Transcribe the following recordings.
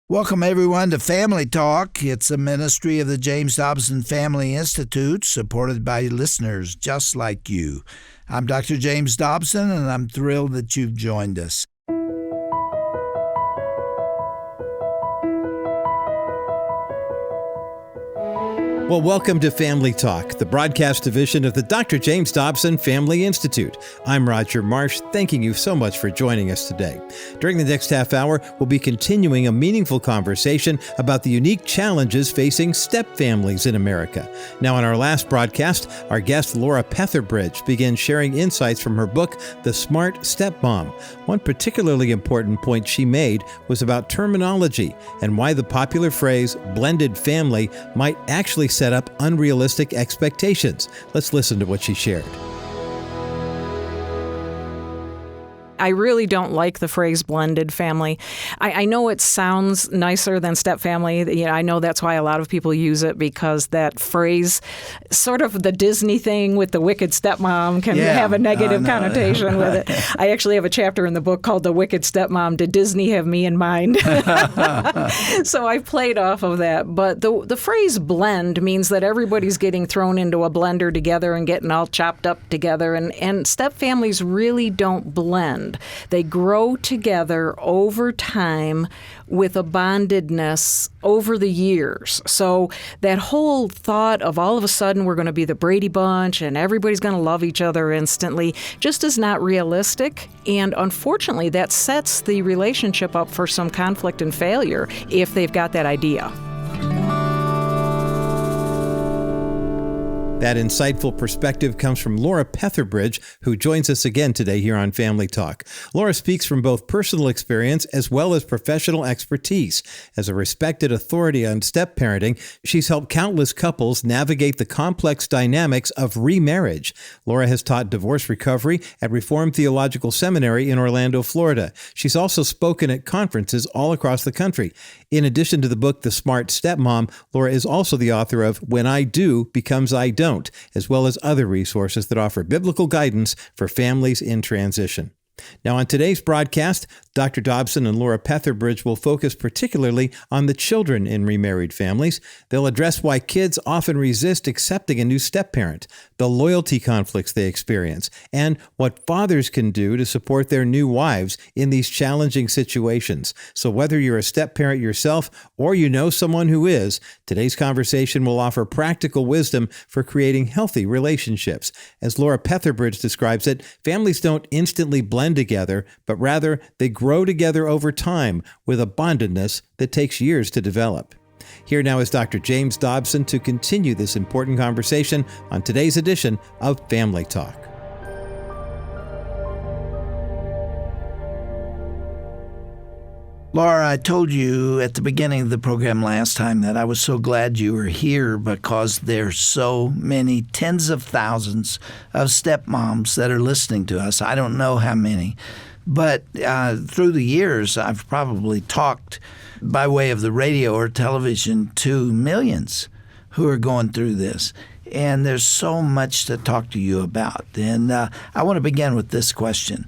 Welcome, everyone, to Family Talk. It's a ministry of the James Dobson Family Institute, supported by listeners just like you. I'm Dr. James Dobson, and I'm thrilled that you've joined us. Well, welcome to Family Talk, the broadcast division of the Dr. James Dobson Family Institute. I'm Roger Marsh, thanking you so much for joining us today. During the next half hour, we'll be continuing a meaningful conversation about the unique challenges facing stepfamilies in America. Now, in our last broadcast, our guest Laura Petherbridge began sharing insights from her book, The Smart Stepmom. One particularly important point she made was about terminology and why the popular phrase blended family might actually set up unrealistic expectations. Let's listen to what she shared. I really don't like the phrase blended family. I know it sounds nicer than stepfamily. I know that's why a lot of people use it, because that phrase, sort of the Disney thing with the wicked stepmom, can have a negative connotation with it. I actually have a chapter in the book called The Wicked Stepmom. Did Disney have me in mind? So I played off of that. But the phrase blend means that everybody's getting thrown into a blender together and getting all chopped up together. And stepfamilies really don't blend. They grow together over time with a bondedness over the years. So that whole thought of all of a sudden we're going to be the Brady Bunch and everybody's going to love each other instantly just is not realistic. And unfortunately, that sets the relationship up for some conflict and failure if they've got that idea. That insightful perspective comes from Laura Petherbridge, who joins us again today here on Family Talk. Laura speaks from both personal experience as well as professional expertise. As a respected authority on step-parenting, she's helped countless couples navigate the complex dynamics of remarriage. Laura has taught divorce recovery at Reformed Theological Seminary in Orlando, Florida. She's also spoken at conferences all across the country. In addition to the book, The Smart Stepmom, Laura is also the author of When I Do Becomes I Don't, as well as other resources that offer biblical guidance for families in transition. Now, on today's broadcast, Dr. Dobson and Laura Petherbridge will focus particularly on the children in remarried families. They'll address why kids often resist accepting a new step-parent, the loyalty conflicts they experience, and what fathers can do to support their new wives in these challenging situations. So whether you're a step-parent yourself or you know someone who is, today's conversation will offer practical wisdom for creating healthy relationships. As Laura Petherbridge describes it, families don't instantly blend together, but rather they grow together over time with a bondedness that takes years to develop. Here now is Dr. James Dobson to continue this important conversation on today's edition of Family Talk. Laura, I told you at the beginning of the program last time that I was so glad you were here because there's so many tens of thousands of stepmoms that are listening to us. I don't know how many, but through the years, I've probably talked by way of the radio or television to millions who are going through this. And there's so much to talk to you about. And I want to begin with this question.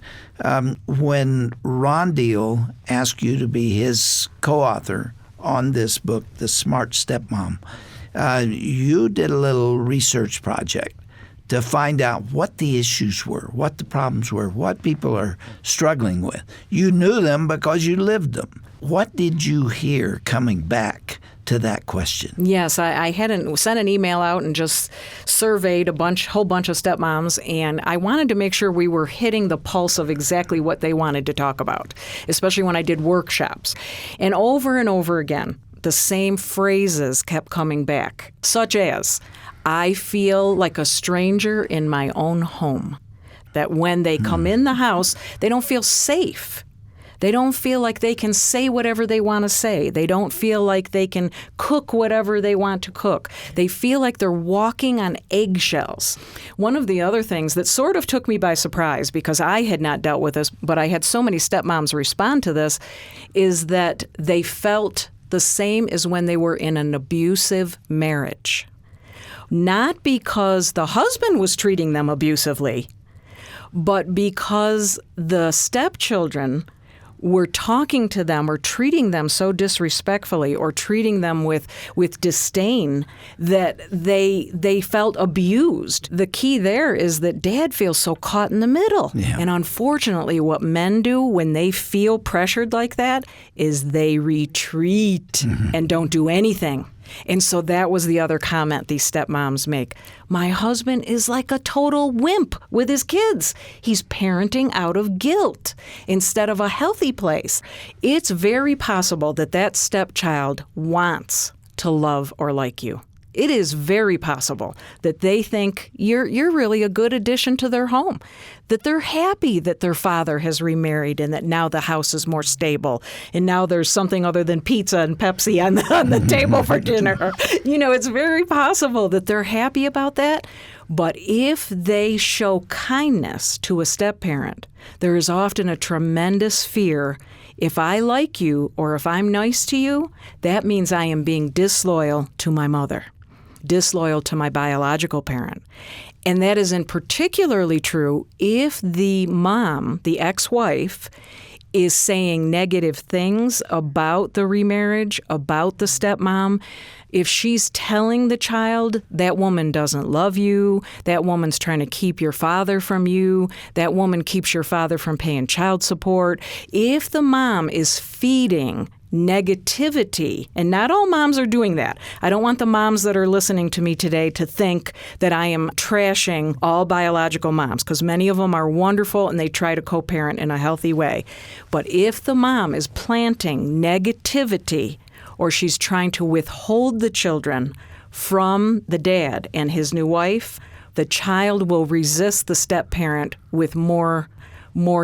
When Ron Deal asked you to be his co-author on this book, The Smart Stepmom, you did a little research project to find out what the issues were, what the problems were, what people are struggling with. You knew them because you lived them. What did you hear coming back to that question? Yes, I hadn't sent an email out and just surveyed whole bunch of stepmoms, and I wanted to make sure we were hitting the pulse of exactly what they wanted to talk about, especially when I did workshops. And over again, the same phrases kept coming back, such as, I feel like a stranger in my own home. That when they come in the house, they don't feel safe. They don't feel like they can say whatever they want to say. They don't feel like they can cook whatever they want to cook. They feel like they're walking on eggshells. One of the other things that sort of took me by surprise, because I had not dealt with this, but I had so many stepmoms respond to this, is that they felt the same as when they were in an abusive marriage. Not because the husband was treating them abusively, but because the stepchildren we're talking to them or treating them so disrespectfully or treating them with disdain that they felt abused. The key there is that dad feels so caught in the middle. Yeah. And unfortunately, what men do when they feel pressured like that is they retreat and don't do anything. And so that was the other comment these stepmoms make. My husband is like a total wimp with his kids. He's parenting out of guilt instead of a healthy place. It's very possible that that stepchild wants to love or like you. It is very possible that they think you're really a good addition to their home, that they're happy that their father has remarried and that now the house is more stable and now there's something other than pizza and Pepsi on the table for dinner. It's very possible that they're happy about that. But if they show kindness to a step-parent, there is often a tremendous fear. If I like you or if I'm nice to you, that means I am being disloyal to my mother, disloyal to my biological parent. And that is in particularly true if the mom, the ex-wife, is saying negative things about the remarriage, about the stepmom. If she's telling the child, that woman doesn't love you, that woman's trying to keep your father from you, that woman keeps your father from paying child support, if the mom is feeding negativity, and not all moms are doing that. I don't want the moms that are listening to me today to think that I am trashing all biological moms, because many of them are wonderful and they try to co-parent in a healthy way. But if the mom is planting negativity or she's trying to withhold the children from the dad and his new wife, the child will resist the step-parent with more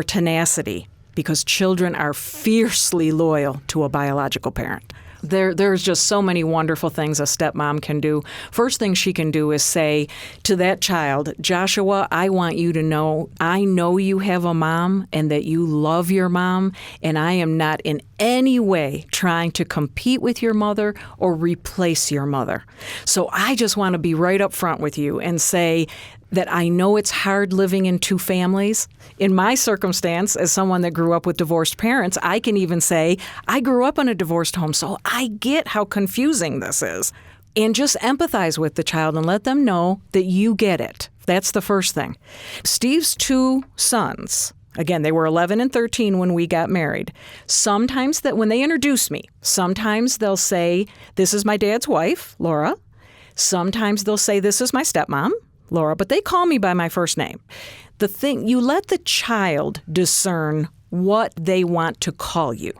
tenacity, because children are fiercely loyal to a biological parent. There's just so many wonderful things a stepmom can do. First thing she can do is say to that child, Joshua, I want you to know, I know you have a mom and that you love your mom, and I am not in any way trying to compete with your mother or replace your mother. So I just want to be right up front with you and say that I know it's hard living in two families. In my circumstance, as someone that grew up with divorced parents, I can even say I grew up in a divorced home, so I get how confusing this is. And just empathize with the child and let them know that you get it. That's the first thing. Steve's two sons, again, they were 11 and 13 when we got married. Sometimes that when they introduce me, sometimes they'll say, this is my dad's wife, Laura. Sometimes they'll say, this is my stepmom, Laura, but they call me by my first name. The thing, you let the child discern what they want to call you.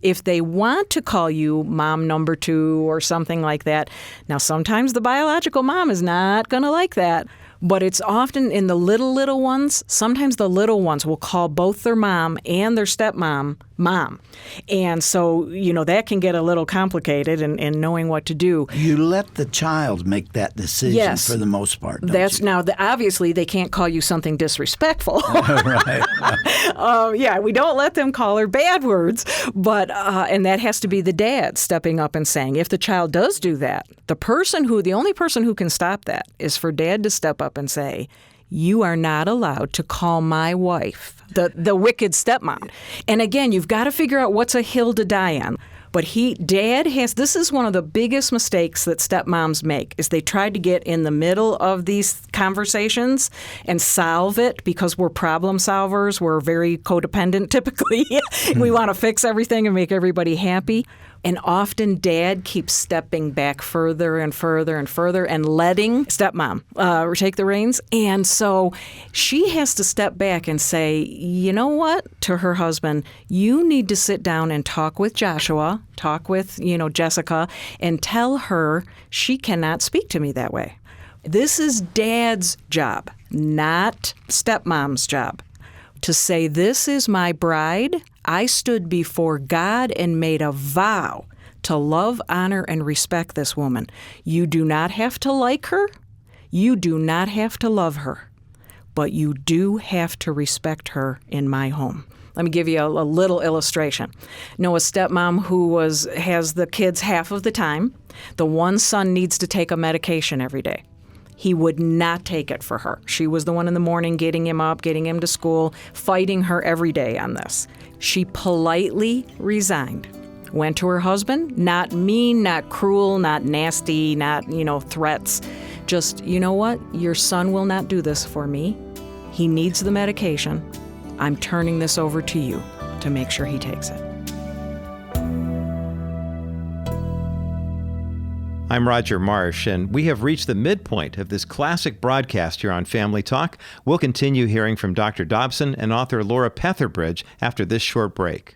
If they want to call you mom number 2 or something like that, now sometimes the biological mom is not going to like that, but it's often in the little ones, sometimes the little ones will call both their mom and their stepmom mom. And so, that can get a little complicated in knowing what to do. You let the child make that decision for the most part, don't you? Now, obviously, they can't call you something disrespectful. Right. We don't let them call her bad words, but and that has to be the dad stepping up and saying, if the child does do that, the only person who can stop that is for dad to step up and say, you are not allowed to call my wife the wicked stepmom. And again, you've got to figure out what's a hill to die on. But this is one of the biggest mistakes that stepmoms make, is they try to get in the middle of these conversations and solve it, because we're problem solvers. We're very codependent typically. We want to fix everything and make everybody happy. And often dad keeps stepping back further and further and further and letting stepmom take the reins. And so she has to step back and say, you know what, to her husband, you need to sit down and talk with Joshua, talk with, Jessica, and tell her she cannot speak to me that way. This is dad's job, not stepmom's job, to say, this is my bride. I stood before God and made a vow to love, honor, and respect this woman. You do not have to like her. You do not have to love her. But you do have to respect her in my home. Let me give you a little illustration. Know a stepmom who has the kids half of the time. The one son needs to take a medication every day. He would not take it for her. She was the one in the morning getting him up, getting him to school, fighting her every day on this. She politely resigned. Went to her husband, not mean, not cruel, not nasty, not, threats. Just, you know what? Your son will not do this for me. He needs the medication. I'm turning this over to you to make sure he takes it. I'm Roger Marsh, and we have reached the midpoint of this classic broadcast here on Family Talk. We'll continue hearing from Dr. Dobson and author Laura Petherbridge after this short break.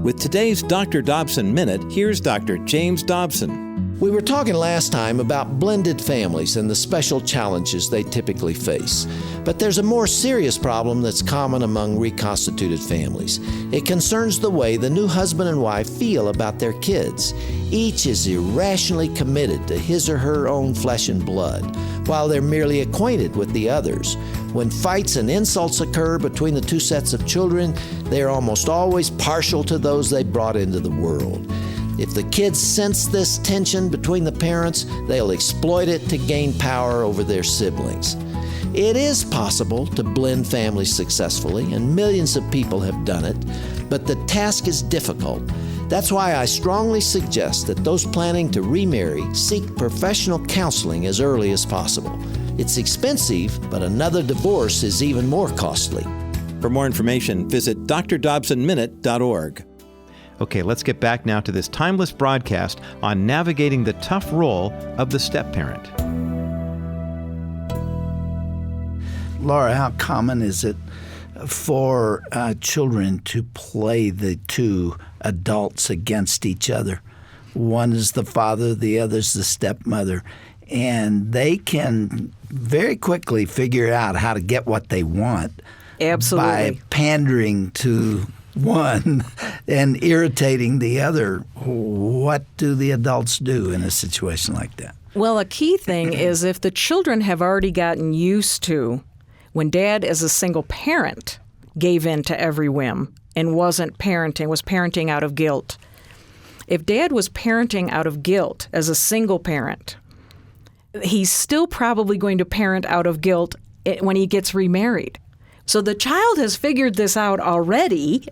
With today's Dr. Dobson Minute, here's Dr. James Dobson. We were talking last time about blended families and the special challenges they typically face. But there's a more serious problem that's common among reconstituted families. It concerns the way the new husband and wife feel about their kids. Each is irrationally committed to his or her own flesh and blood, while they're merely acquainted with the others. When fights and insults occur between the two sets of children, they are almost always partial to those they brought into the world. If the kids sense this tension between the parents, they'll exploit it to gain power over their siblings. It is possible to blend families successfully, and millions of people have done it, but the task is difficult. That's why I strongly suggest that those planning to remarry seek professional counseling as early as possible. It's expensive, but another divorce is even more costly. For more information, visit drdobsonminute.org. Okay, let's get back now to this timeless broadcast on navigating the tough role of the step-parent. Laura, how common is it for children to play the two adults against each other? One is the father, the other is the stepmother, and they can very quickly figure out how to get what they want. Absolutely. By pandering to one and irritating the other. What do the adults do in a situation like that? Well, a key thing is if the children have already gotten used to when dad as a single parent gave in to every whim and was parenting out of guilt. If dad was parenting out of guilt as a single parent, he's still probably going to parent out of guilt when he gets remarried. So the child has figured this out already.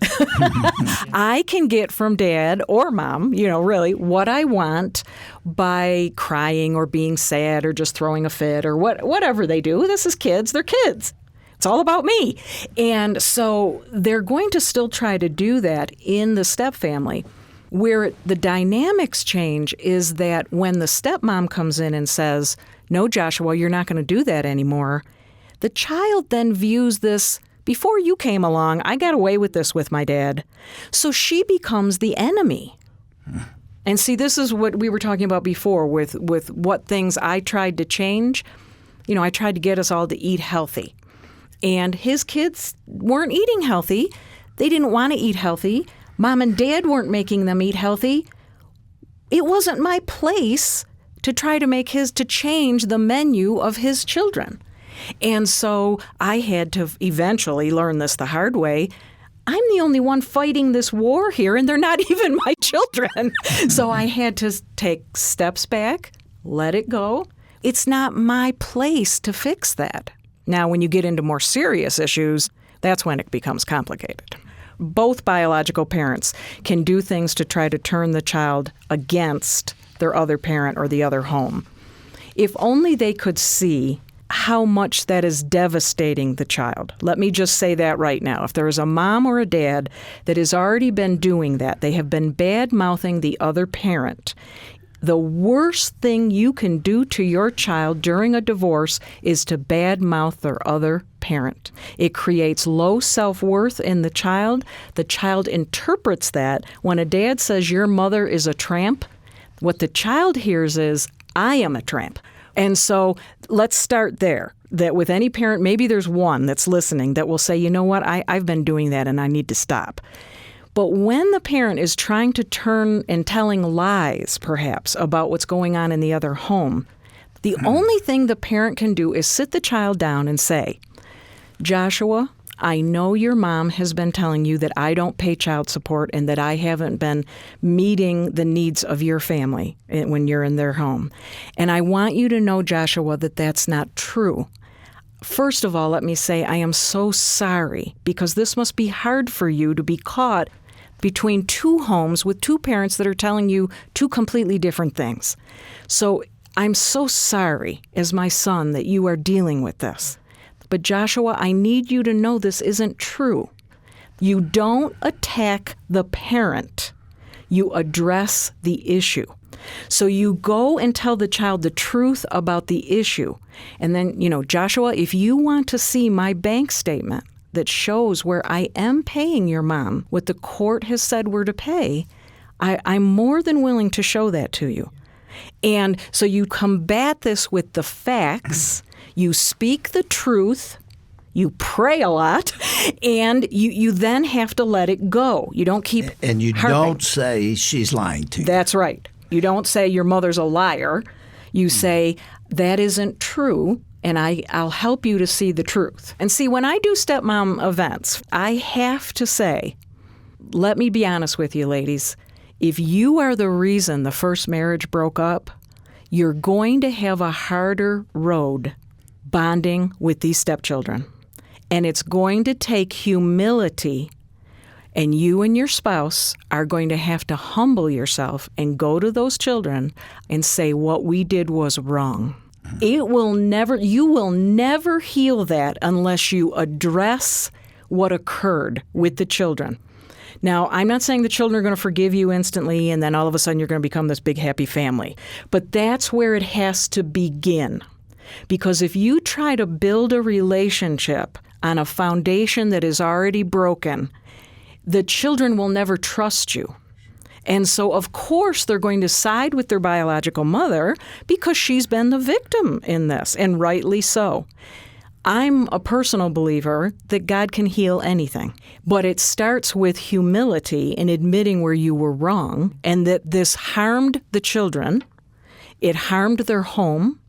I can get from dad or mom, really what I want by crying or being sad or just throwing a fit or whatever they do. This is kids. They're kids. It's all about me. And so they're going to still try to do that in the step family. Where the dynamics change is that when the stepmom comes in and says, "No, Joshua, you're not going to do that anymore," the child then views this, before you came along, I got away with this with my dad. So she becomes the enemy. And see, this is what we were talking about before with what things I tried to change. I tried to get us all to eat healthy. And his kids weren't eating healthy. They didn't want to eat healthy. Mom and dad weren't making them eat healthy. It wasn't my place to try to change the menu of his children. And so I had to eventually learn this the hard way. I'm the only one fighting this war here, and they're not even my children. So I had to take steps back, let it go. It's not my place to fix that. Now, when you get into more serious issues, that's when it becomes complicated. Both biological parents can do things to try to turn the child against their other parent or the other home. If only they could see how much that is devastating the child. Let me just say that right now. If there is a mom or a dad that has already been doing that, they have been bad-mouthing the other parent, the worst thing you can do to your child during a divorce is to bad-mouth their other parent. It creates low self-worth in the child. The child interprets that. When a dad says, "Your mother is a tramp," what the child hears is, "I am a tramp." And so let's start there, that with any parent, maybe there's one that's listening that will say, "You know what, I've been doing that and I need to stop." But when the parent is trying to turn and telling lies, perhaps, about what's going on in the other home, the only thing the parent can do is sit the child down and say, "Joshua, I know your mom has been telling you that I don't pay child support and that I haven't been meeting the needs of your family when you're in their home. And I want you to know, Joshua, that that's not true. First of all, let me say I am so sorry, because this must be hard for you to be caught between two homes with two parents that are telling you two completely different things. So I'm so sorry as my son that you are dealing with this. But Joshua, I need you to know this isn't true. You don't attack the parent. You address the issue. So you go and tell the child the truth about the issue. And then, Joshua, if you want to see my bank statement that shows where I am paying your mom what the court has said we're to pay, I'm more than willing to show that to you. And so you combat this with the facts, you speak the truth, you pray a lot, and you then have to let it go. You don't keep And you harping. don't say she's lying to you. That's right. You don't say your mother's a liar. You say that isn't true, and I'll help you to see the truth. And see, when I do stepmom events, I have to say, let me be honest with you, ladies. If you are the reason the first marriage broke up, you're going to have a harder road bonding with these stepchildren. And it's going to take humility, and you and your spouse are going to have to humble yourself and go to those children and say what we did was wrong. You will never heal that unless you address what occurred with the children. Now, I'm not saying the children are going to forgive you instantly and then all of a sudden you're going to become this big happy family. But that's where it has to begin. Because if you try to build a relationship on a foundation that is already broken, the children will never trust you. And so, of course, they're going to side with their biological mother because she's been the victim in this, and rightly so. I'm a personal believer that God can heal anything, but it starts with humility and admitting where you were wrong and that this harmed the children. It harmed their home.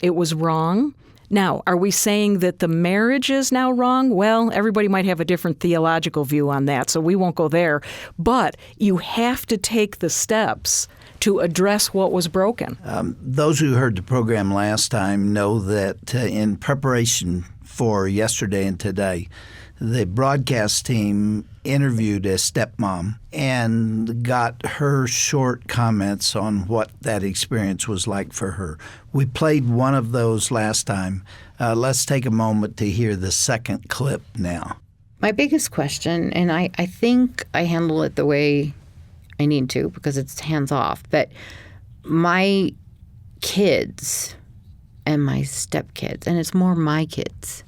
It was wrong. Now, are we saying that the marriage is now wrong? Well, everybody might have a different theological view on that, so we won't go there. But you have to take the steps to address what was broken. Those who heard the program last time know that in preparation for yesterday and today, the broadcast team interviewed a stepmom and got her short comments on what that experience was like for her. We played one of those last time. Let's take a moment to hear the second clip now. My biggest question, and I think I handle it the way I need to because it's hands off, but my kids and my stepkids, and it's more my kids,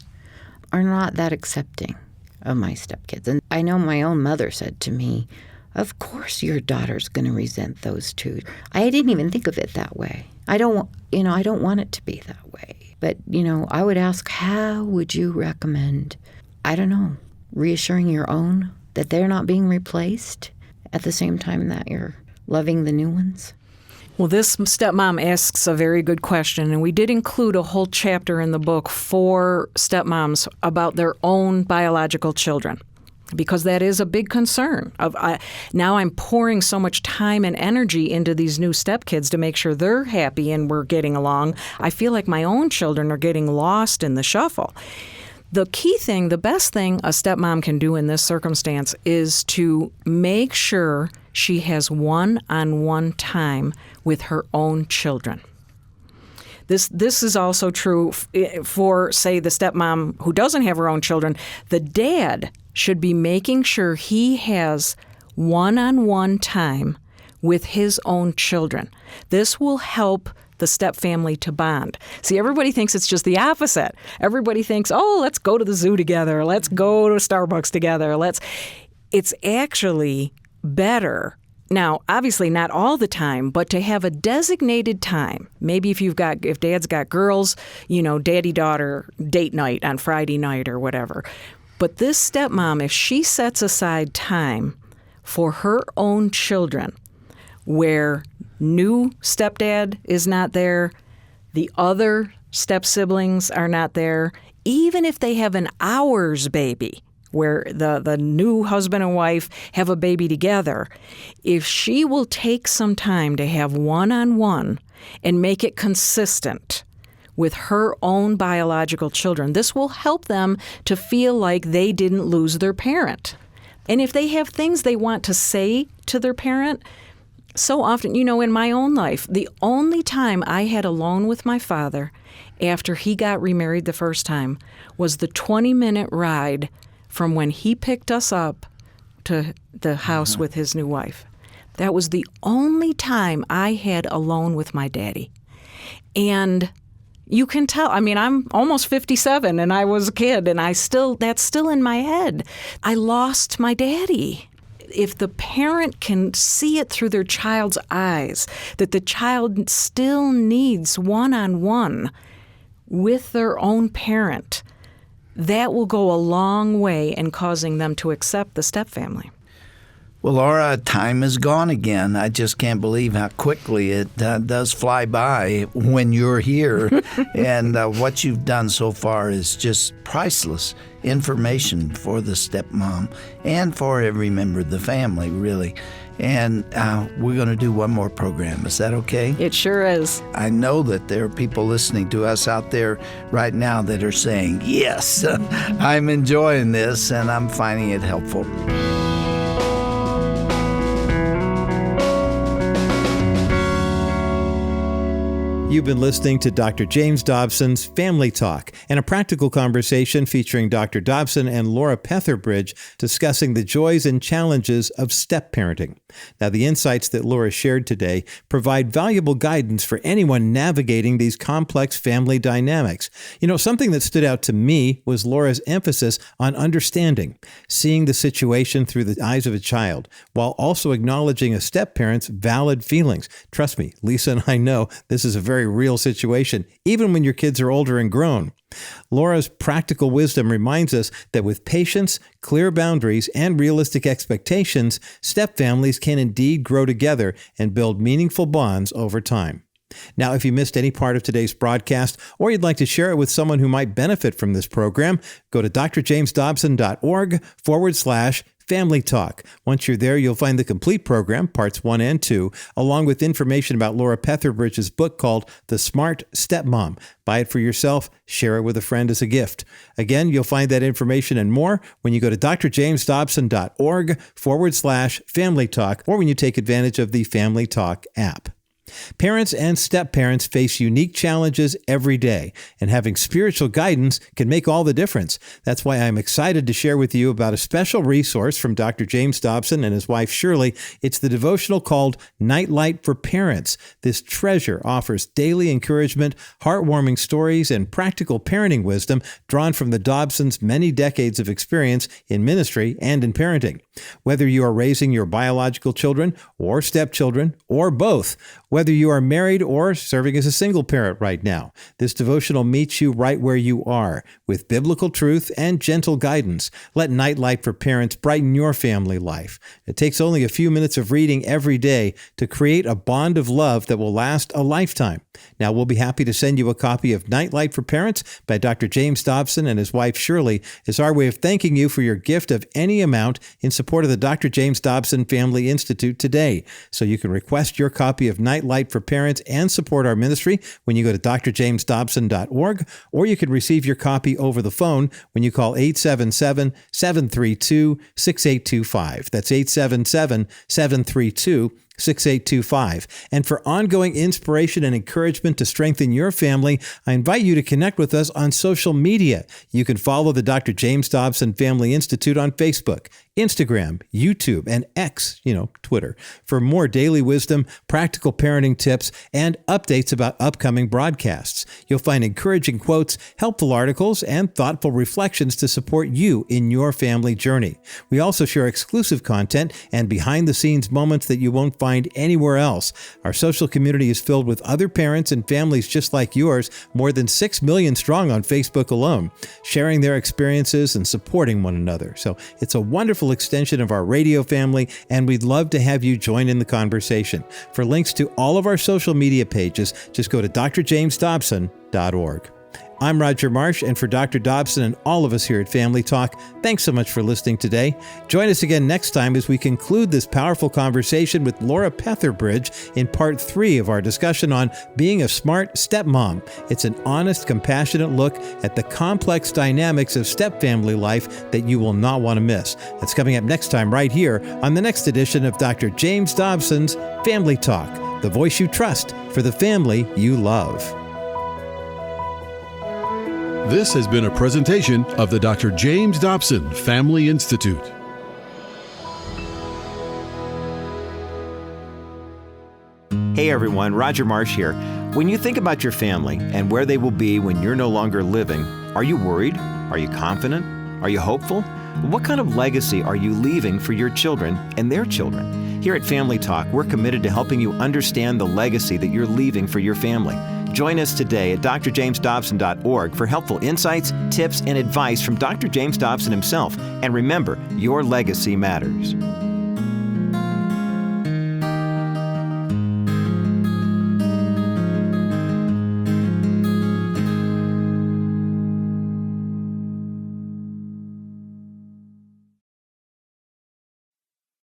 are not that accepting of my stepkids. And I know my own mother said to me, of course your daughter's going to resent those two. I didn't even think of it that way. I don't want it to be that way. But, I would ask, how would you recommend, reassuring your own that they're not being replaced at the same time that you're loving the new ones? Well, this stepmom asks a very good question, and we did include a whole chapter in the book for stepmoms about their own biological children, because that is a big concern. Now I'm pouring so much time and energy into these new stepkids to make sure they're happy and we're getting along. I feel like my own children are getting lost in the shuffle. The key thing, the best thing a stepmom can do in this circumstance is to make sure she has one-on-one time with her own children. This is also true for, say, the stepmom who doesn't have her own children. The dad should be making sure he has one-on-one time with his own children. This will help the stepfamily to bond. See, everybody thinks it's just the opposite. Everybody thinks, let's go to the zoo together. Let's go to Starbucks together. It's actually better. Now, obviously not all the time, but to have a designated time. Maybe if dad's got girls, daddy-daughter date night on Friday night or whatever. But this stepmom, if she sets aside time for her own children, where new stepdad is not there, the other step-siblings are not there, even if they have an hours baby, where the new husband and wife have a baby together, if she will take some time to have one-on-one and make it consistent with her own biological children, this will help them to feel like they didn't lose their parent. And if they have things they want to say to their parent, so often, in my own life, the only time I had alone with my father after he got remarried the first time was the 20-minute ride from when he picked us up to the house with his new wife. That was the only time I had alone with my daddy. And you can tell, I'm almost 57 and I was a kid and that's still in my head. I lost my daddy. If the parent can see it through their child's eyes, that the child still needs one-on-one with their own parent, that will go a long way in causing them to accept the stepfamily. Well, Laura, time is gone again. I just can't believe how quickly it does fly by when you're here. And what you've done so far is just priceless information for the stepmom and for every member of the family, really. And we're going to do one more program. Is that okay? It sure is. I know that there are people listening to us out there right now that are saying, yes, I'm enjoying this and I'm finding it helpful. You've been listening to Dr. James Dobson's Family Talk, and a practical conversation featuring Dr. Dobson and Laura Petherbridge discussing the joys and challenges of step-parenting. Now, the insights that Laura shared today provide valuable guidance for anyone navigating these complex family dynamics. Something that stood out to me was Laura's emphasis on understanding, seeing the situation through the eyes of a child, while also acknowledging a step-parent's valid feelings. Trust me, Lisa and I know this is a very real situation, even when your kids are older and grown. Laura's practical wisdom reminds us that with patience, clear boundaries, and realistic expectations, stepfamilies can indeed grow together and build meaningful bonds over time. Now, if you missed any part of today's broadcast, or you'd like to share it with someone who might benefit from this program, go to drjamesdobson.org/Family Talk. Once you're there, you'll find the complete program, parts 1 and 2, along with information about Laura Petherbridge's book called The Smart Stepmom. Buy it for yourself, share it with a friend as a gift. Again, you'll find that information and more when you go to drjamesdobson.org/Family Talk, or when you take advantage of the Family Talk app. Parents and step-parents face unique challenges every day, and having spiritual guidance can make all the difference. That's why I'm excited to share with you about a special resource from Dr. James Dobson and his wife Shirley. It's the devotional called Nightlight for Parents. This treasure offers daily encouragement, heartwarming stories, and practical parenting wisdom drawn from the Dobsons' many decades of experience in ministry and in parenting. Whether you are raising your biological children or stepchildren or both, whether you are married or serving as a single parent right now, this devotional meets you right where you are with biblical truth and gentle guidance. Let Nightlight for Parents brighten your family life. It takes only a few minutes of reading every day to create a bond of love that will last a lifetime. Now, we'll be happy to send you a copy of Nightlight for Parents by Dr. James Dobson and his wife Shirley as our way of thanking you for your gift of any amount in support of the Dr. James Dobson Family Institute today. So you can request your copy of Nightlight for Parents and support our ministry when you go to drjamesdobson.org, or you can receive your copy over the phone when you call 877-732-6825. That's 877-732-6825. And for ongoing inspiration and encouragement to strengthen your family, I invite you to connect with us on social media. You can follow the Dr. James Dobson Family Institute on Facebook, Instagram, YouTube, and X, Twitter, for more daily wisdom, practical parenting tips, and updates about upcoming broadcasts. You'll find encouraging quotes, helpful articles, and thoughtful reflections to support you in your family journey. We also share exclusive content and behind-the-scenes moments that you won't find anywhere else. Our social community is filled with other parents and families just like yours, more than 6 million strong on Facebook alone, sharing their experiences and supporting one another. So it's a wonderful extension of our radio family, and we'd love to have you join in the conversation. For links to all of our social media pages, just go to drjamesdobson.org. I'm Roger Marsh, and for Dr. Dobson and all of us here at Family Talk, thanks so much for listening today. Join us again next time as we conclude this powerful conversation with Laura Petherbridge in part 3 of our discussion on being a smart stepmom. It's an honest, compassionate look at the complex dynamics of stepfamily life that you will not want to miss. That's coming up next time right here on the next edition of Dr. James Dobson's Family Talk, the voice you trust for the family you love. This has been a presentation of the Dr. James Dobson Family Institute. Hey everyone, Roger Marsh here. When you think about your family and where they will be when you're no longer living, are you worried? Are you confident? Are you hopeful? What kind of legacy are you leaving for your children and their children? Here at Family Talk, we're committed to helping you understand the legacy that you're leaving for your family. Join us today at drjamesdobson.org for helpful insights, tips, and advice from Dr. James Dobson himself. And remember, your legacy matters.